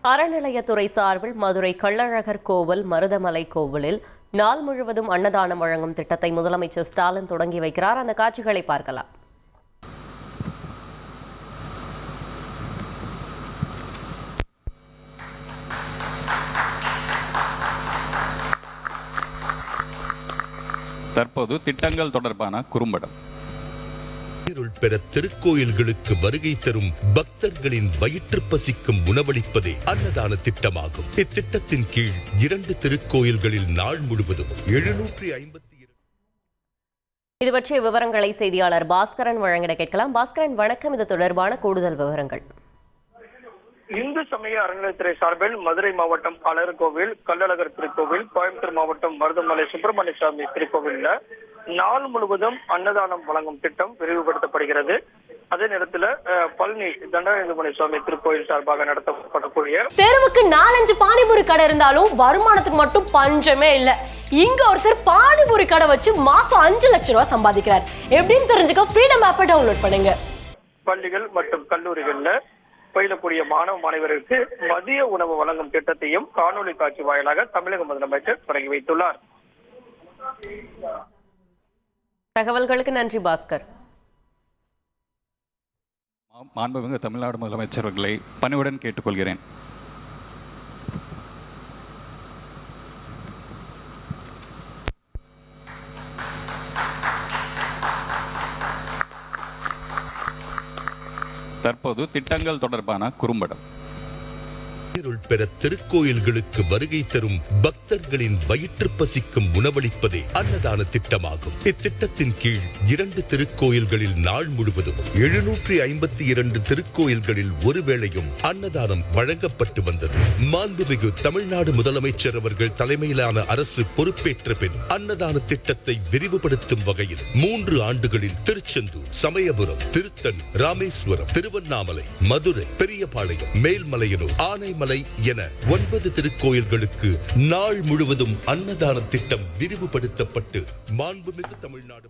அறநிலையத்துறை சார்பில் மதுரை கள்ளழகர் கோவில் மருதமலை கோவிலில் நாள் முழுவதும் அன்னதானம் வழங்கும் திட்டத்தை முதலமைச்சர் ஸ்டாலின் தொடங்கி வைக்கிறார். அந்த காட்சிகளை பார்க்கலாம். தற்போது திட்டங்கள் தொடர்பான குறும்படம். பெற திருக்கோயில்களுக்கு வருகை தரும் பக்தர்களின் வயிற்று பசிக்கும் உணவளிப்பதே அன்னதான திட்டமாகும். இத்திட்டத்தின் கீழ் 2 திருக்கோயில்களில் நாள் முழுவதும் 752. இது பற்றிய விவரங்களை செய்தியாளர் பாஸ்கரன் வழங்கிட கேட்கலாம். பாஸ்கரன், வணக்கம். இது தொடர்பான கூடுதல் விவரங்கள். இந்து சமய அறநிலையத்துறை சார்பில் மதுரை மாவட்டம் அழகர் கோவில், கள்ளழகர் திருக்கோவில், கோயம்புத்தூர் மாவட்டம் மருதமலை சுப்பிரமணிய சாமி திருக்கோவில்ல நாள் முழுவதும் அன்னதானம் வழங்கும் திட்டம் விரிவுபடுத்தப்படுகிறது. அதே நேரத்தில் பழனி தண்டாயுதபாணி சுவாமி திருக்கோயில் சார்பாக நடத்தப்படக்கூடிய தெருவுக்கு 4-5 பானிபூரி கடை இருந்தாலும் வருமானத்துக்கு மட்டும் பஞ்சமே இல்ல. இங்க ஒருத்தர் பானிபூரி கடை வச்சு மாசம் 5 லட்சம் ரூபாய் சம்பாதிக்கிறார். எப்படின்னு தெரிஞ்சுக்க ஃப்ரீடம் ஆப்பை டவுன்லோட் பண்ணுங்க. பள்ளிகள் மற்றும் கல்லூரிகள்ல பயிலக்கூடிய மாணவ மாணவர்களுக்கு மதிய உணவு வழங்கும் திட்டத்தையும் காணொலி காட்சி வாயிலாக தமிழக முதலமைச்சர் தொடங்கி வைத்துள்ளார். தகவல்களுக்கு நன்றி பாஸ்கர். மாண்புமிகு தமிழ்நாடு முதலமைச்சர் அவர்களை பணிவுடன் கேட்டுக்கொள்கிறேன். தற்போது திட்டங்கள் தொடர்பான குறும்படம். பெற திருக்கோயில்களுக்கு வருகை தரும் பக்தர்களின் வயிற்று பசிக்கும் உணவளிப்பதே அன்னதான திட்டமாகும். இத்திட்டத்தின் கீழ் 2 திருக்கோயில்களில் நாள் முழுவதும் 752 திருக்கோயில்களில் ஒருவேளையும் அன்னதானம் வழங்கப்பட்டு வந்தது. மாண்புமிகு தமிழ்நாடு முதலமைச்சர் அவர்கள் தலைமையிலான அரசு பொறுப்பேற்ற பின் அன்னதான திட்டத்தை விரிவுபடுத்தும் வகையில் 3 ஆண்டுகளில் திருச்செந்தூர், சமயபுரம், திருத்தணி, ராமேஸ்வரம், திருவண்ணாமலை, மதுரை, பெரியபாளையம், மேல்மலையனூர், ஆனைமலை என 9 திருக்கோயில்களுக்கு நாள் முழுவதும் அன்னதான திட்டம் விரிவுபடுத்தப்பட்டு மாண்புமிகு தமிழ்நாடு